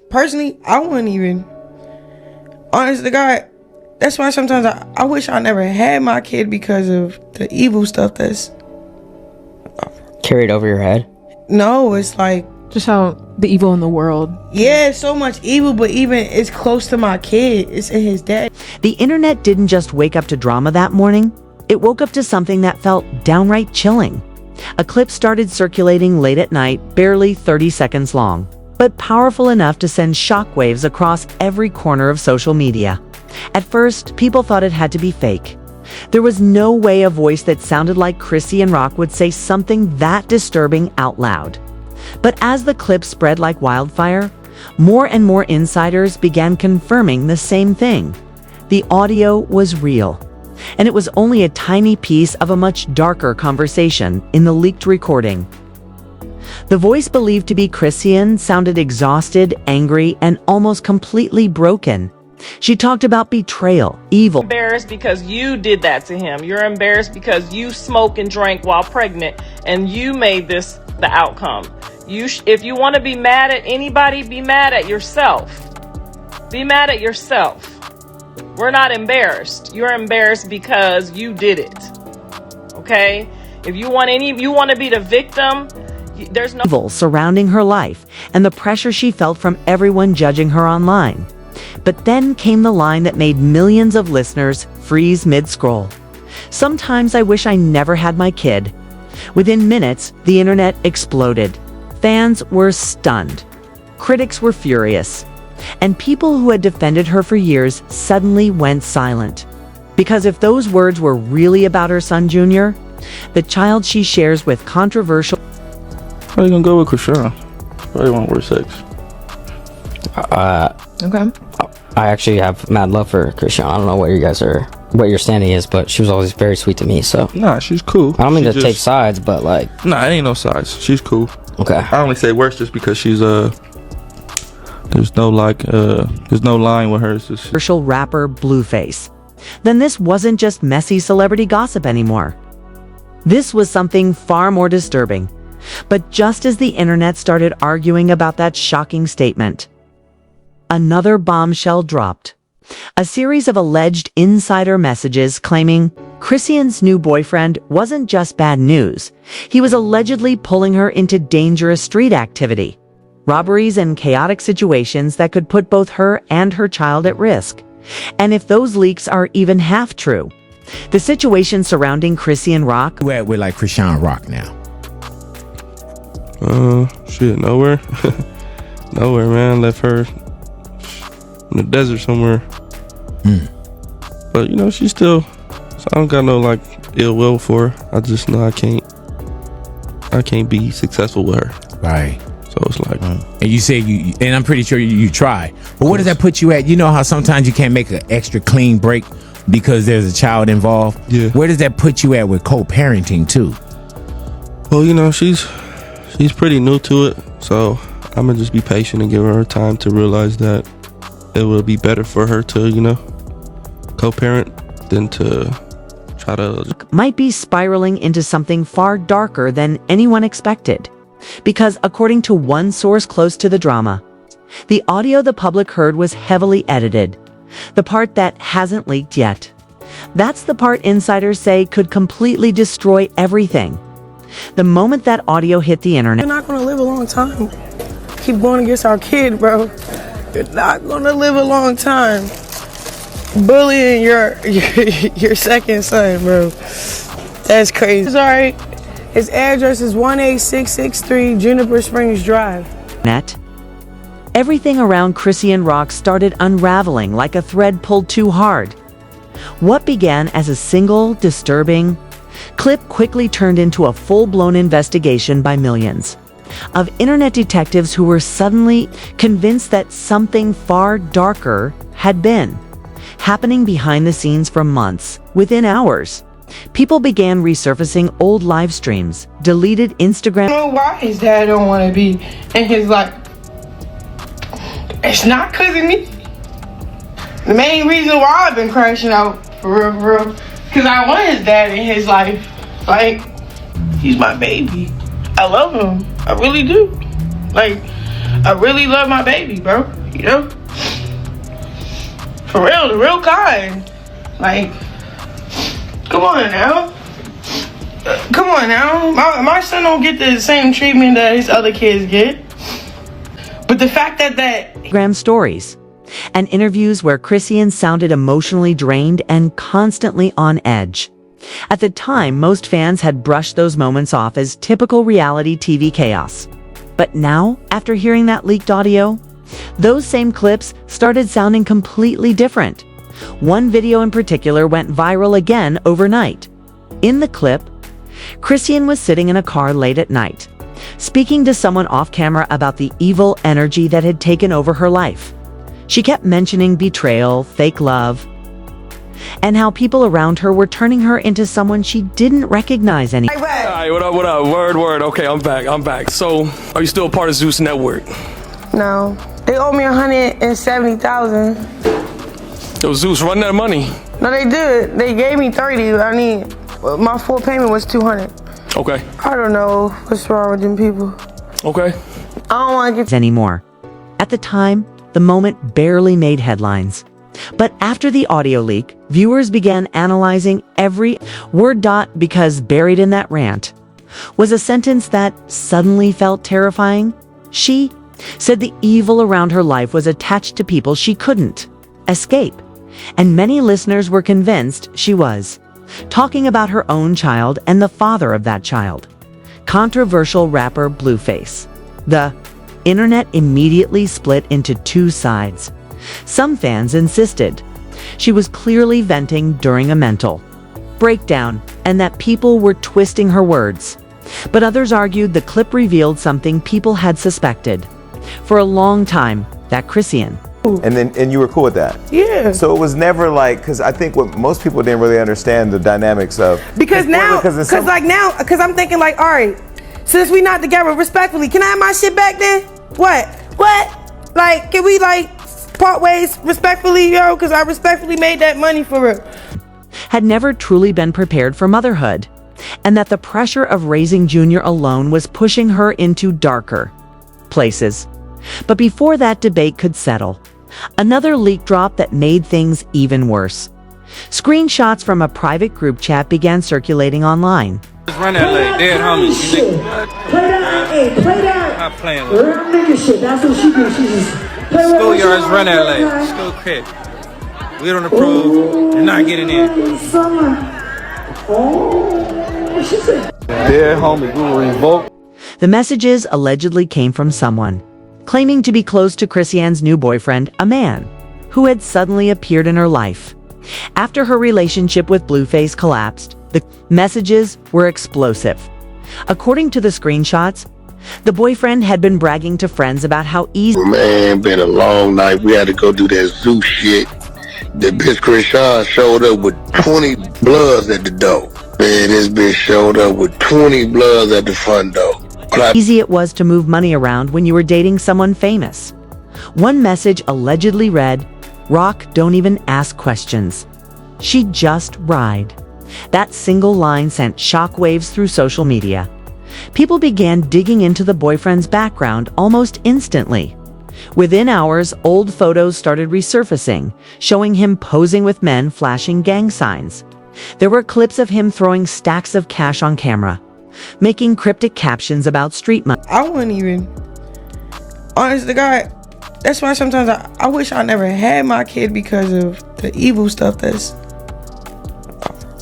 personally, I wouldn't even. Honest to God, that's why sometimes I wish I never had my kid because of the evil stuff that's carried over your head. No, it's like just how the evil in the world. Yeah, so much evil, but even it's close to my kid. It's in his dad. The internet didn't just wake up to drama that morning. It woke up to something that felt downright chilling. A clip started circulating late at night, barely 30 seconds long, but powerful enough to send shockwaves across every corner of social media. At first, people thought it had to be fake. There was no way a voice that sounded like Chrisean would say something that disturbing out loud. But as the clip spread like wildfire, more and more insiders began confirming the same thing. The audio was real, and it was only a tiny piece of a much darker conversation in the leaked recording. The voice believed to be Chrisean sounded exhausted, angry, and almost completely broken. She talked about betrayal, evil. Embarrassed because you did that to him. You're embarrassed because you smoked and drank while pregnant, and you made this the outcome. If you want to be mad at anybody, be mad at yourself. Be mad at yourself. We're not embarrassed. You're embarrassed because you did it. Okay? If you want to be the victim, there's no evil surrounding her life and the pressure she felt from everyone judging her online. But then came the line that made millions of listeners freeze mid-scroll. Sometimes I wish I never had my kid. Within minutes, the internet exploded. Fans were stunned. Critics were furious. And people who had defended her for years suddenly went silent. Because if those words were really about her son, Junior, the child she shares with controversial... How are you gonna go with Chrisean? Probably want worse sex. Okay. I actually have mad love for Chrisean. I don't know what your standing is, but she was always very sweet to me, so. Nah, she's cool. I don't mean to take sides, but like. Nah, it ain't no sides. She's cool. Okay. I only say worse just because she's there's no line with her. It's just controversial rapper Blueface. Then this wasn't just messy celebrity gossip anymore. This was something far more disturbing. But just as the internet started arguing about that shocking statement, another bombshell dropped. A series of alleged insider messages claiming Chrisean's new boyfriend wasn't just bad news. He was allegedly pulling her into dangerous street activity, robberies, and chaotic situations that could put both her and her child at risk. And if those leaks are even half true, the situation surrounding Chrisean We're like Chrisean now. Shit, nowhere. Nowhere, man. Left her in the desert somewhere. But she's still, so I don't got no like ill will for her. I just know I can't be successful with her. Right. So it's like, and you say and I'm pretty sure you try. But what does that put you at? You know how sometimes you can't make an extra clean break because there's a child involved? Yeah. Where does that put you at with co-parenting too? Well, she's pretty new to it, so I'm gonna just be patient and give her time to realize that it will be better for her to, co-parent than to try to... might be spiraling into something far darker than anyone expected. Because according to one source close to the drama, the audio the public heard was heavily edited. The part that hasn't leaked yet. That's the part insiders say could completely destroy everything. The moment that audio hit the internet... You're not gonna live a long time. Keep going against our kid, bro. You're not gonna live a long time. Bullying your second son, bro. That's crazy. Sorry. His address is 18663 Juniper Springs Drive. Everything around Chrisean started unraveling like a thread pulled too hard. What began as a single, disturbing clip quickly turned into a full-blown investigation by millions of internet detectives who were suddenly convinced that something far darker had been happening behind the scenes for months. Within hours, people began resurfacing old live streams, deleted Instagram... I don't know why his dad don't want to be in his life. It's not because of me. The main reason why I've been crashing out, for real, because I want his dad in his life. Like, he's my baby. I love him. I really do. Like, I really love my baby, bro. You know? For real, the real kind. Like, come on now. Come on now. My son don't get the same treatment that his other kids get. But the fact that Instagram stories and interviews where Chrisean sounded emotionally drained and constantly on edge. At the time, most fans had brushed those moments off as typical reality TV chaos. But now, after hearing that leaked audio, those same clips started sounding completely different. One video in particular went viral again overnight. In the clip, Chrisean was sitting in a car late at night, speaking to someone off camera about the evil energy that had taken over her life. She kept mentioning betrayal, fake love, and how people around her were turning her into someone she didn't recognize anymore. All right, what up? Word. Okay, I'm back. So, are you still a part of Zeus Network? no, they owe me $170,000. Yo, Zeus, run that money. No, they did. They gave me 30. My full payment was 200. Okay. I don't know what's wrong with them people. Okay. I don't want to get Anymore. At the time, the moment barely made headlines. But after the audio leak, viewers began analyzing every word because buried in that rant was a sentence that suddenly felt terrifying. She said the evil around her life was attached to people she couldn't escape. And many listeners were convinced she was talking about her own child and the father of that child. Controversial rapper Blueface. The internet immediately split into two sides. Some fans insisted she was clearly venting during a mental breakdown and that people were twisting her words. But others argued the clip revealed something people had suspected for a long time, that Chrisean. And you were cool with that? Yeah. So it was never like, because I think what most people didn't really understand the dynamics of. Because I'm thinking like, all right, since we not together respectfully, can I have my shit back then? What? Like, can we like part ways respectfully, yo? Because I respectfully made that money for real. Had never truly been prepared for motherhood, and that the pressure of raising Junior alone was pushing her into darker places. But before that debate could settle, another leak dropped that made things even worse. Screenshots from a private group chat began circulating online. Run that leg, dead homies. Play that. Not playing with Real nigga shit. That's what she do. She just schoolyards, run that leg. School crit. We don't approve. You're not getting in. Oh, she said. Dead homie, we will revoke. The messages allegedly came from someone claiming to be close to Chrisean's new boyfriend, a man who had suddenly appeared in her life. After her relationship with Blueface collapsed, the messages were explosive. According to the screenshots, the boyfriend had been bragging to friends about how easy— Man, been a long night. We had to go do that zoo shit. The bitch Chrisean showed up with 20 bloods at the door. Man, this bitch showed up with 20 bloods at the front door. easy it was to move money around when you were dating someone famous. One message allegedly read, "Rock, don't even ask questions. She just ride." That single line sent shockwaves through social media. People began digging into the boyfriend's background almost instantly. Within hours, old photos started resurfacing, showing him posing with men flashing gang signs. There were clips of him throwing stacks of cash on camera, making cryptic captions about street money. I wouldn't even. Honest to God, that's why sometimes I wish I never had my kid because of the evil stuff that's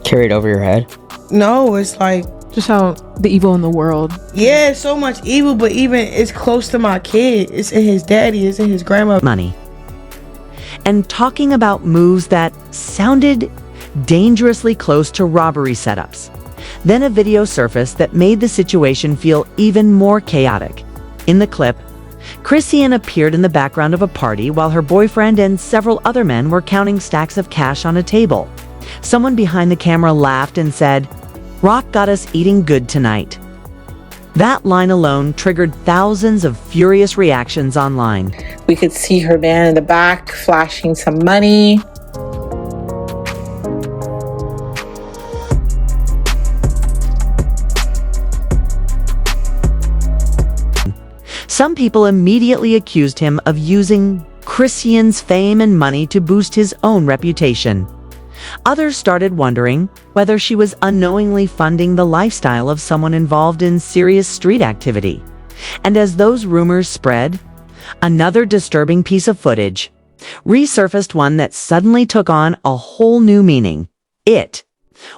Carried over your head? No, it's like Just how the evil in the world. Yeah, so much evil, but even it's close to my kid. It's in his daddy, it's in his grandma. Money. And talking about moves that sounded dangerously close to robbery setups. Then a video surfaced that made the situation feel even more chaotic. In the clip, Chrisean appeared in the background of a party while her boyfriend and several other men were counting stacks of cash on a table. Someone behind the camera laughed and said, "Rock got us eating good tonight." That line alone triggered thousands of furious reactions online. We could see her man in the back flashing some money. Some people immediately accused him of using Chrisean's fame and money to boost his own reputation. Others started wondering whether she was unknowingly funding the lifestyle of someone involved in serious street activity. And as those rumors spread, another disturbing piece of footage resurfaced, one that suddenly took on a whole new meaning. It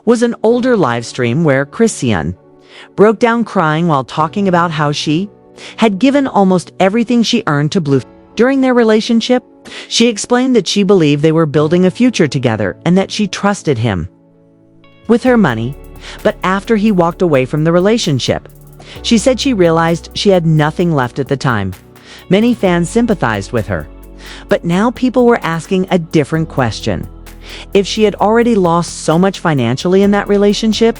was an older live stream where Chrisean broke down crying while talking about how she had given almost everything she earned to Blueface. During their relationship, she explained that she believed they were building a future together and that she trusted him with her money. But after he walked away from the relationship, she said she realized she had nothing left at the time. Many fans sympathized with her, but now people were asking a different question. If she had already lost so much financially in that relationship,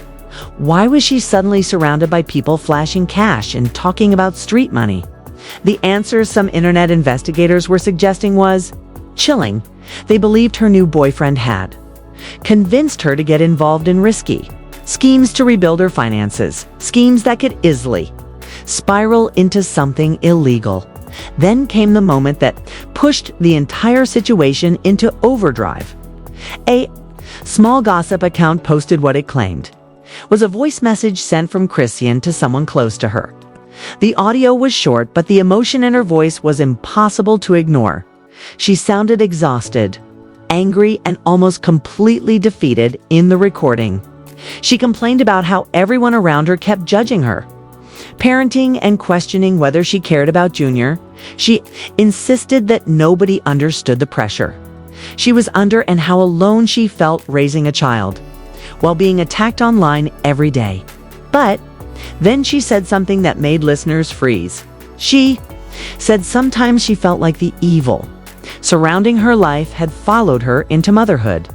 why was she suddenly surrounded by people flashing cash and talking about street money? The answer some internet investigators were suggesting was chilling. They believed her new boyfriend had convinced her to get involved in risky schemes to rebuild her finances, schemes that could easily spiral into something illegal. Then came the moment that pushed the entire situation into overdrive. A small gossip account posted what it claimed was a voice message sent from Chrisean to someone close to her. The audio was short, but the emotion in her voice was impossible to ignore. She sounded exhausted, angry, and almost completely defeated in the recording. She complained about how everyone around her kept judging her, parenting, and questioning whether she cared about Junior. She insisted that nobody understood the pressure she was under and how alone she felt raising a child while being attacked online every day. But then she said something that made listeners freeze. She said sometimes she felt like the evil surrounding her life had followed her into motherhood,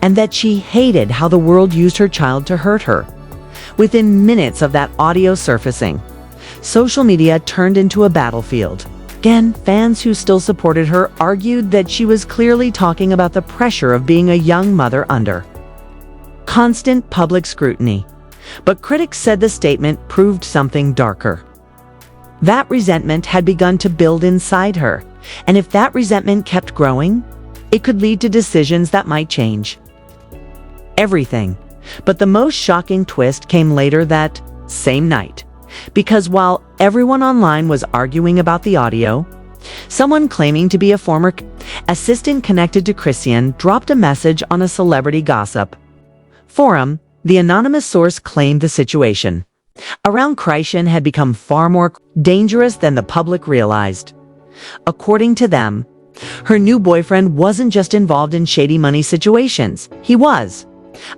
and that she hated how the world used her child to hurt her. Within minutes of that audio surfacing, social media turned into a battlefield. Again, fans who still supported her argued that she was clearly talking about the pressure of being a young mother under constant public scrutiny. But critics said the statement proved something darker. That resentment had begun to build inside her, and if that resentment kept growing, it could lead to decisions that might change everything. But the most shocking twist came later that same night, because while everyone online was arguing about the audio, someone claiming to be a former assistant connected to Chrisean dropped a message on a celebrity gossip forum. The anonymous source claimed the situation around Chrisean had become far more dangerous than the public realized. According to them, her new boyfriend wasn't just involved in shady money situations. He was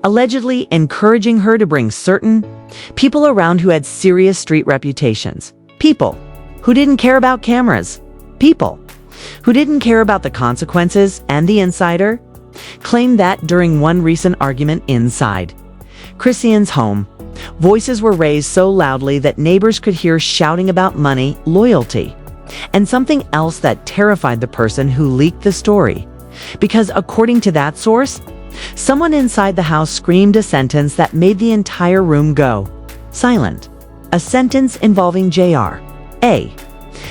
allegedly encouraging her to bring certain people around who had serious street reputations. People who didn't care about cameras. People who didn't care about the consequences. And the insider claimed that during one recent argument inside Chrisean's home, voices were raised so loudly that neighbors could hear shouting about money, loyalty, and something else that terrified the person who leaked the story. Because according to that source, someone inside the house screamed a sentence that made the entire room go silent. A sentence involving JR. A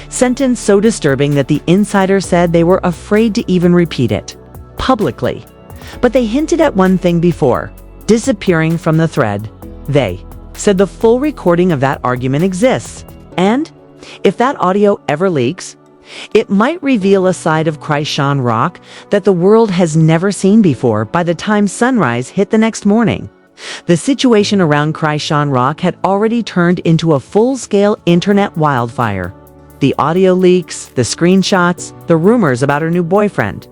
sentence so disturbing that the insider said they were afraid to even repeat it publicly. But they hinted at one thing before disappearing from the thread. They said the full recording of that argument exists, and if that audio ever leaks, it might reveal a side of Chrisean Rock that the world has never seen before. By the time sunrise hit the next morning, the situation around Chrisean Rock had already turned into a full-scale internet wildfire. The audio leaks, the screenshots, the rumors about her new boyfriend.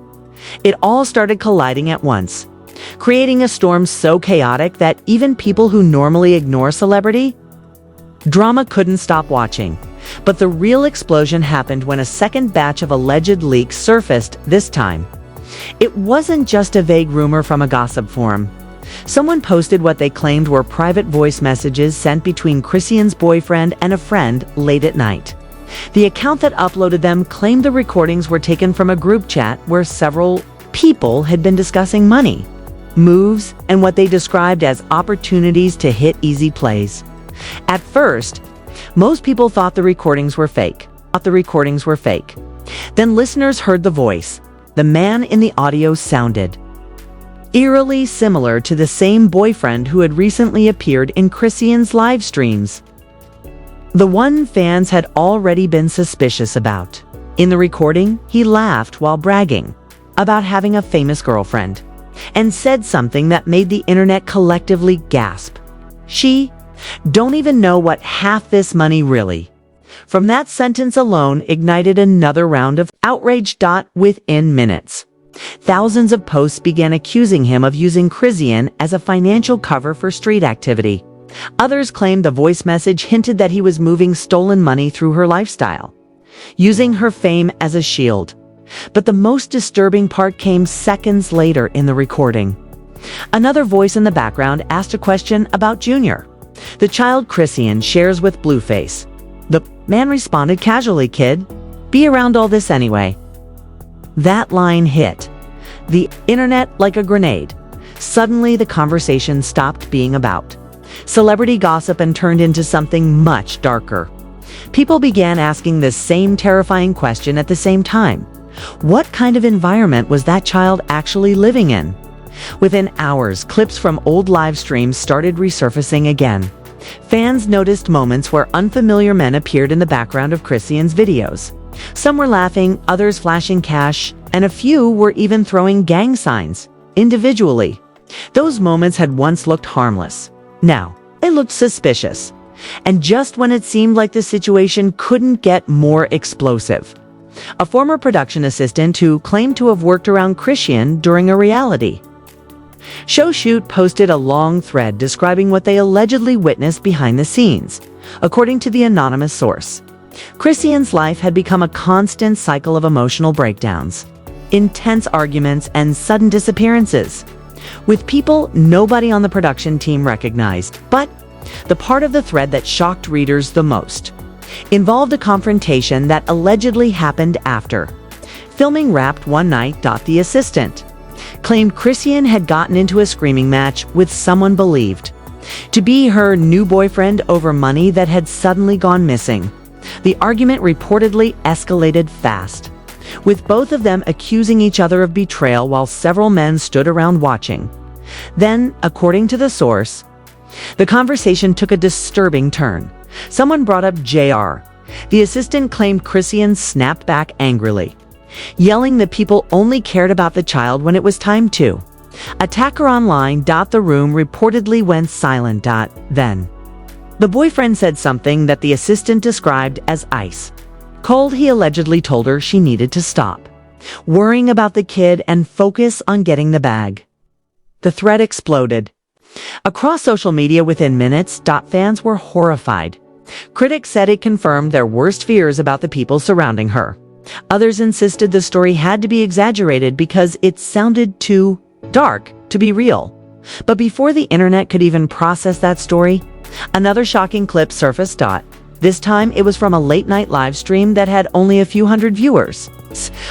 It all started colliding at once, creating a storm so chaotic that even people who normally ignore celebrity drama couldn't stop watching. But the real explosion happened when a second batch of alleged leaks surfaced this time. It wasn't just a vague rumor from a gossip forum. Someone posted what they claimed were private voice messages sent between Chrisean's boyfriend and a friend late at night. The account that uploaded them claimed the recordings were taken from a group chat where several people had been discussing money, moves, and what they described as opportunities to hit easy plays. At first, most people thought the recordings were fake, thought the recordings were fake. Then listeners heard the voice. The man in the audio sounded eerily similar to the same boyfriend who had recently appeared in Chrisean's live streams. The one fans had already been suspicious about. In the recording, he laughed while bragging about having a famous girlfriend and said something that made the internet collectively gasp. She don't even know what half this money really. From that sentence alone ignited another round of outrage. Within minutes, thousands of posts began accusing him of using Chrisean as a financial cover for street activity. Others claimed the voice message hinted that he was moving stolen money through her lifestyle, using her fame as a shield. But the most disturbing part came seconds later in the recording. Another voice in the background asked a question about Junior, the child Chrisean shares with Blueface. The man responded casually, "Kid, be around all this anyway." That line hit the internet like a grenade. Suddenly, the conversation stopped being about celebrity gossip and turned into something much darker. People began asking the same terrifying question at the same time. What kind of environment was that child actually living in? Within hours, clips from old live streams started resurfacing again. Fans noticed moments where unfamiliar men appeared in the background of Chrisean's videos. Some were laughing, others flashing cash, and a few were even throwing gang signs, individually. Those moments had once looked harmless. Now, they looked suspicious. And just when it seemed like the situation couldn't get more explosive, a former production assistant who claimed to have worked around Chrisean during a reality show shoot posted a long thread describing what they allegedly witnessed behind the scenes. According to the anonymous source, Chrisean's life had become a constant cycle of emotional breakdowns, intense arguments, and sudden disappearances, with people nobody on the production team recognized. But the part of the thread that shocked readers the most involved a confrontation that allegedly happened after filming wrapped one night. The assistant claimed Chrisean had gotten into a screaming match with someone believed to be her new boyfriend over money that had suddenly gone missing. The argument reportedly escalated fast, with both of them accusing each other of betrayal while several men stood around watching. Then, according to the source, the conversation took a disturbing turn. Someone brought up JR. The assistant claimed Chrisean snapped back angrily, yelling that people only cared about the child when it was time to attack her online. The room reportedly went silent. Then, the boyfriend said something that the assistant described as ice cold. He allegedly told her she needed to stop worrying about the kid and focus on getting the bag. The thread exploded across social media within minutes. Fans were horrified. Critics said it confirmed their worst fears about the people surrounding her. Others insisted the story had to be exaggerated because it sounded too dark to be real. But before the internet could even process that story, another shocking clip surfaced. This time it was from a late-night live stream that had only a few hundred viewers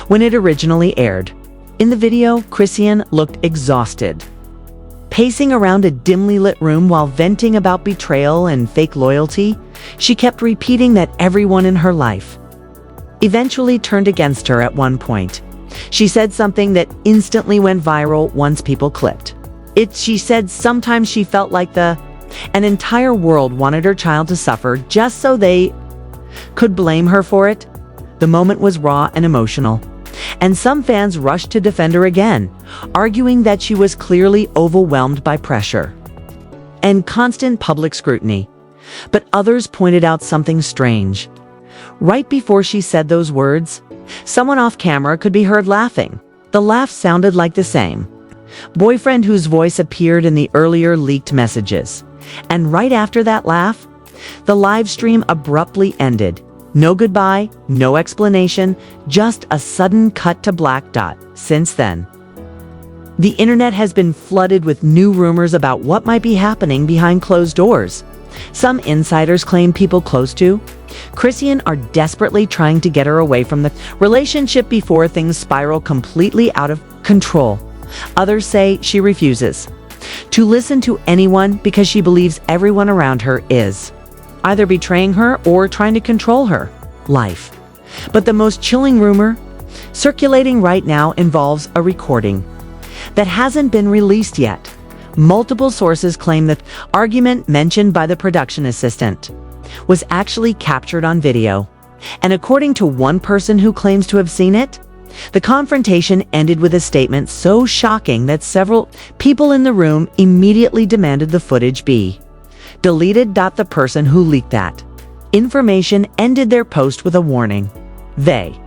when it originally aired. In the video, Chrisean looked exhausted, pacing around a dimly lit room while venting about betrayal and fake loyalty. She kept repeating that everyone in her life eventually turned against her at one point. She said something that instantly went viral once people clipped it. She said sometimes she felt like an entire world wanted her child to suffer just so they could blame her for it. The moment was raw and emotional, and some fans rushed to defend her again, arguing that she was clearly overwhelmed by pressure and constant public scrutiny. But others pointed out something strange. Right before she said those words, someone off camera could be heard laughing. The laugh sounded like the same boyfriend whose voice appeared in the earlier leaked messages. And right after that laugh, the live stream abruptly ended. No goodbye, no explanation, just a sudden cut to black. Since then, the internet has been flooded with new rumors about what might be happening behind closed doors. Some insiders claim people close to Chrisean are desperately trying to get her away from the relationship before things spiral completely out of control. Others say she refuses to listen to anyone because she believes everyone around her is either betraying her or trying to control her life. But the most chilling rumor circulating right now involves a recording that hasn't been released yet. Multiple sources claim that argument mentioned by the production assistant was actually captured on video. And according to one person who claims to have seen it, the confrontation ended with a statement so shocking that several people in the room immediately demanded the footage be deleted. The person who leaked that information ended their post with a warning. They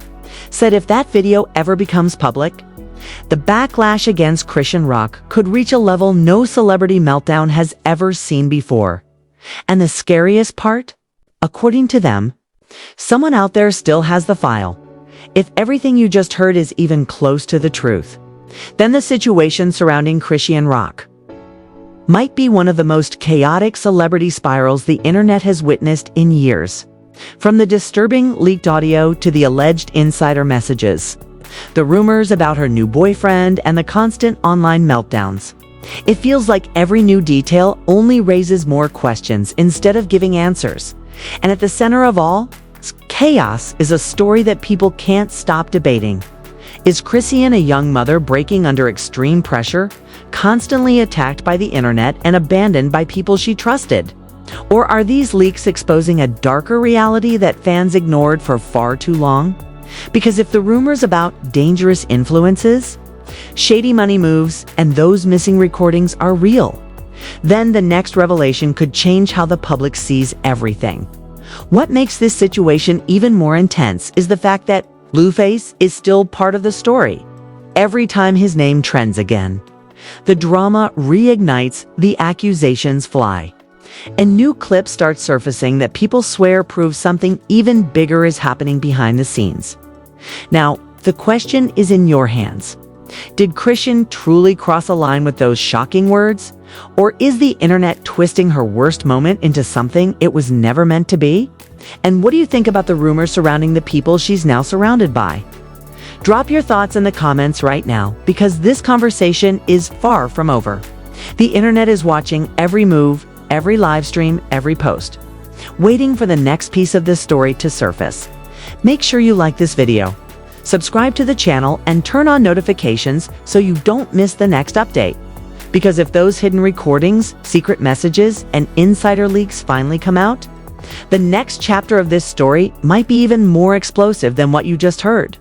said if that video ever becomes public, the backlash against Chrisean Rock could reach a level no celebrity meltdown has ever seen before. And the scariest part, according to them, someone out there still has the file. If everything you just heard is even close to the truth, then the situation surrounding Chrisean Rock might be one of the most chaotic celebrity spirals the internet has witnessed in years. From the disturbing leaked audio to the alleged insider messages, the rumors about her new boyfriend, and the constant online meltdowns, it feels like every new detail only raises more questions instead of giving answers. And at the center of all chaos is a story that people can't stop debating. Is Chrisean a young mother breaking under extreme pressure, constantly attacked by the internet and abandoned by people she trusted? Or are these leaks exposing a darker reality that fans ignored for far too long? Because if the rumors about dangerous influences, shady money moves, and those missing recordings are real, then the next revelation could change how the public sees everything. What makes this situation even more intense is the fact that Blueface is still part of the story. Every time his name trends again, the drama reignites, the accusations fly, and new clips start surfacing that people swear prove something even bigger is happening behind the scenes. Now, the question is in your hands. Did Chrisean truly cross a line with those shocking words? Or is the internet twisting her worst moment into something it was never meant to be? And what do you think about the rumors surrounding the people she's now surrounded by? Drop your thoughts in the comments right now, because this conversation is far from over. The internet is watching every move, every live stream, every post, waiting for the next piece of this story to surface. Make sure you like this video, subscribe to the channel, and turn on notifications so you don't miss the next update. Because if those hidden recordings, secret messages, and insider leaks finally come out, the next chapter of this story might be even more explosive than what you just heard.